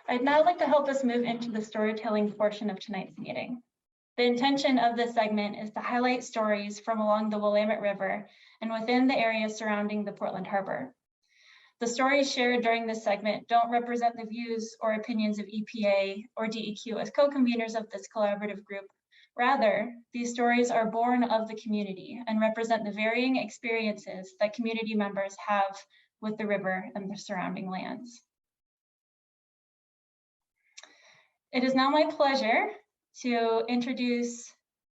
I'd now like to help us move into the storytelling portion of tonight's meeting. The intention of this segment is to highlight stories from along the Willamette River and within the area surrounding the Portland Harbor. The stories shared during this segment don't represent the views or opinions of EPA or DEQ as co-conveners of this collaborative group. Rather, these stories are born of the community and represent the varying experiences that community members have with the river and the surrounding lands. It is now my pleasure to introduce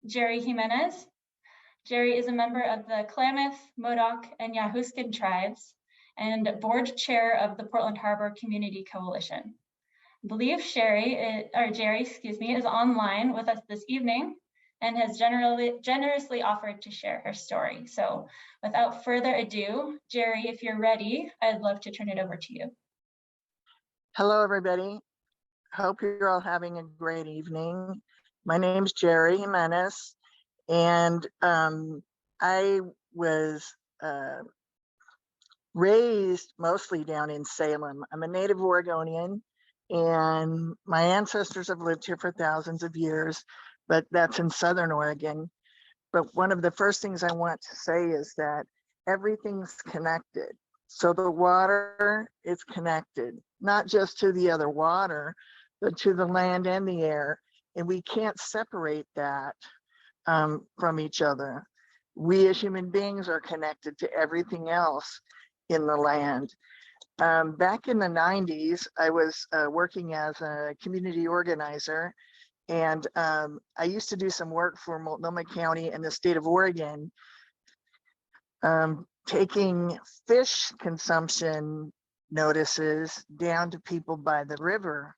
Jeri Jimenez. Jeri is a member of the Klamath, Modoc, and Yahuskin tribes and board chair of the Portland Harbor Community Coalition. I believe Jeri is online with us this evening and has generously offered to share her story. So without further ado, Jeri, if you're ready, I'd love to turn it over to you. Hello, everybody. Hope you're all having a great evening. My name's Jeri Jimenez, and I was raised mostly down in Salem. I'm a native Oregonian, and my ancestors have lived here for thousands of years, but that's in Southern Oregon. But one of the first things I want to say is that everything's connected. So the water is connected, not just to the other water, but to the land and the air. And we can't separate that from each other. We as human beings are connected to everything else in the land. Back in the 90s, I was working as a community organizer, and I used to do some work for Multnomah County and the state of Oregon, taking fish consumption notices down to people by the river.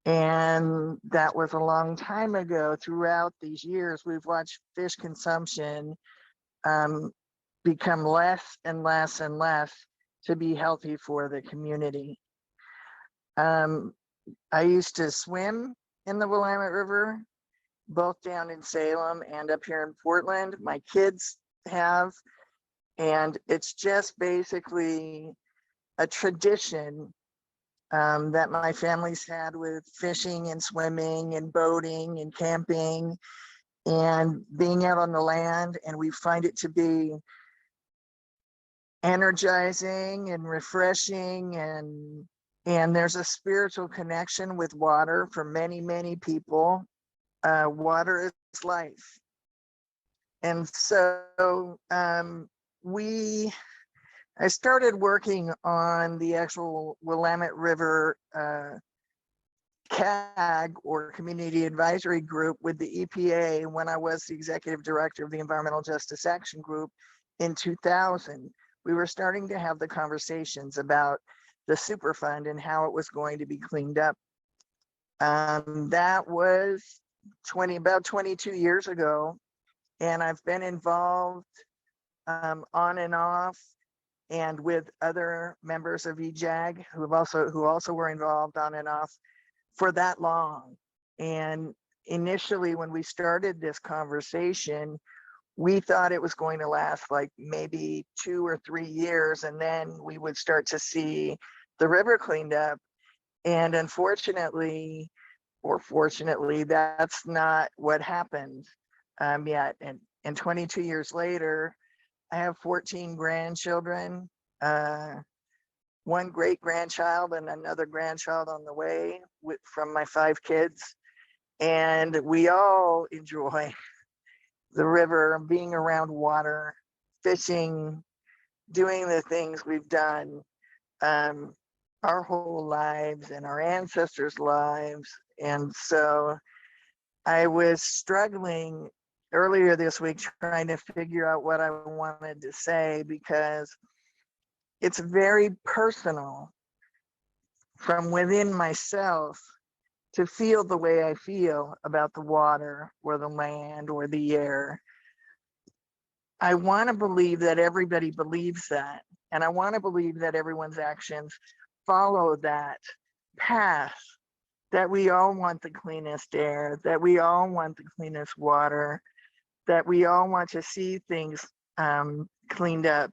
And that was a long time ago. Throughout these years, we've watched fish consumption become less and less and less to be healthy for the community. I used to swim in the Willamette River, both down in Salem and up here in Portland. My kids have, and it's just basically a tradition that my family's had with fishing and swimming and boating and camping and being out on the land. And we find it to be energizing and refreshing, and there's a spiritual connection with water for many, many people. Water is life. And so I started working on the actual Willamette River CAG, or Community Advisory Group, with the EPA when I was the executive director of the Environmental Justice Action Group in 2000. We were starting to have the conversations about the Superfund and how it was going to be cleaned up. That was about 22 years ago, and I've been involved on and off, and with other members of EJAG who also were involved on and off for that long. And initially, when we started this conversation, we thought it was going to last like maybe 2 or 3 years, and then we would start to see the river cleaned up. And unfortunately, or fortunately, that's not what happened yet. And 22 years later, I have 14 grandchildren, 1 great grandchild and another grandchild on the way from my 5 kids. And we all enjoy the river, being around water, fishing, doing the things we've done our whole lives and our ancestors' lives. And so I was struggling earlier this week trying to figure out what I wanted to say, because it's very personal from within myself to feel the way I feel about the water or the land or the air. I want to believe that everybody believes that, and I want to believe that everyone's actions follow that path, that we all want the cleanest air, that we all want the cleanest water, that we all want to see things cleaned up.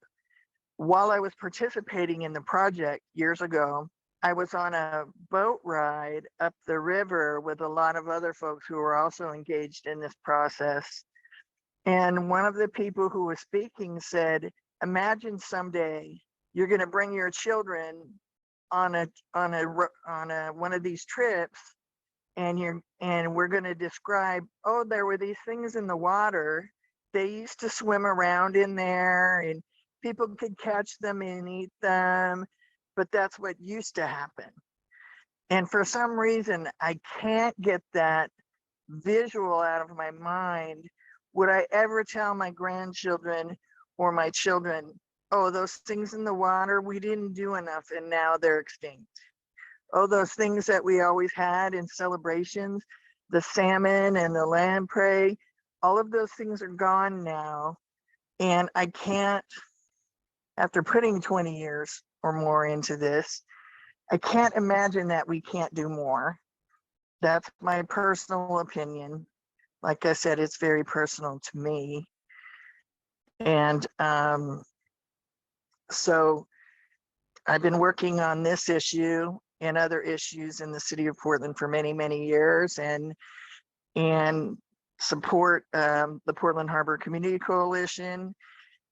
While I was participating in the project years ago, I was on a boat ride up the river with a lot of other folks who were also engaged in this process. And one of the people who was speaking said, imagine someday you're going to bring your children on one of these trips, and we're going to describe, oh, there were these things in the water. They used to swim around in there and people could catch them and eat them, but that's what used to happen. And for some reason, I can't get that visual out of my mind. Would I ever tell my grandchildren or my children, oh, those things in the water, we didn't do enough and now they're extinct? Oh, those things that we always had in celebrations, the salmon and the lamprey, all of those things are gone now. And I can't, after putting 20 years or more into this, I can't imagine that we can't do more. That's my personal opinion. Like I said, it's very personal to me. And so I've been working on this issue and other issues in the city of Portland for many, many years, and support the Portland Harbor Community Coalition.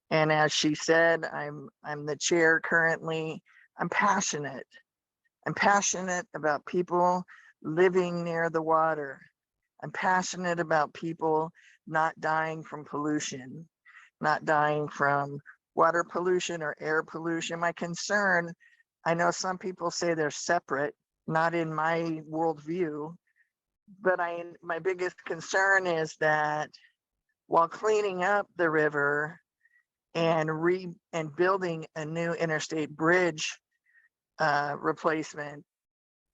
And as she said, I'm the chair currently. I'm passionate. I'm passionate about people living near the water. I'm passionate about people not dying from pollution, not dying from water pollution or air pollution. My concern, I know some people say they're separate, not in my worldview, but my biggest concern is that while cleaning up the river and building a new interstate bridge replacement,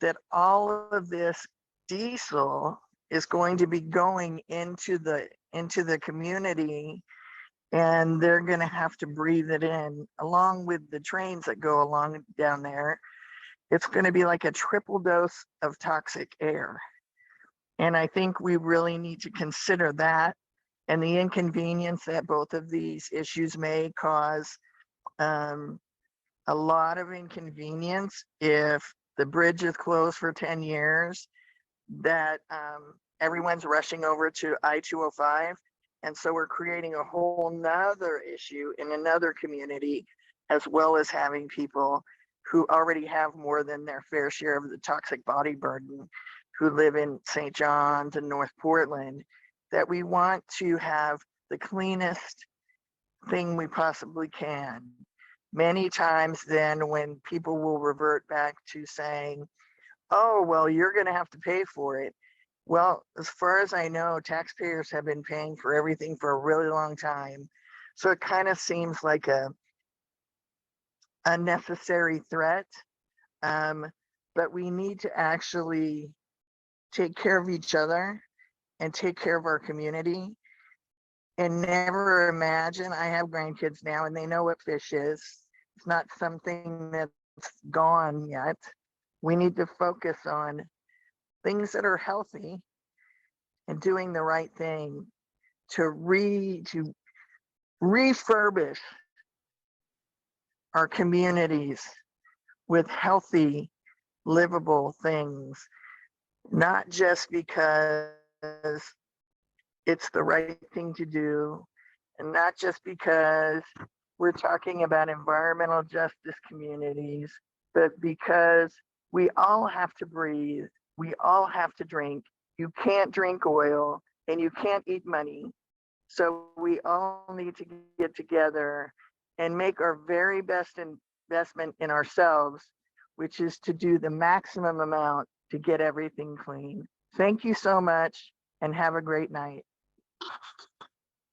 that all of this diesel is going to be going into the community, and they're going to have to breathe it in along with the trains that go along down there. It's going to be like a triple dose of toxic air. And I think we really need to consider that and the inconvenience that both of these issues may cause. A lot of inconvenience if the bridge is closed for 10 years, that everyone's rushing over to I-205. And so we're creating a whole nother issue in another community, as well as having people who already have more than their fair share of the toxic body burden, who live in St. John's and North Portland, that we want to have the cleanest thing we possibly can. Many times then when people will revert back to saying, oh, well, you're going to have to pay for it. Well, as far as I know, taxpayers have been paying for everything for a really long time. So it kind of seems like a unnecessary threat. But we need to actually take care of each other and take care of our community, and never imagine. I have grandkids now and they know what fish is. It's not something that's gone yet. We need to focus on things that are healthy and doing the right thing to refurbish our communities with healthy, livable things, not just because it's the right thing to do, and not just because we're talking about environmental justice communities, but because we all have to breathe, we all have to drink. You can't drink oil and you can't eat money. So we all need to get together and make our very best investment in ourselves, which is to do the maximum amount to get everything clean. Thank you so much and have a great night.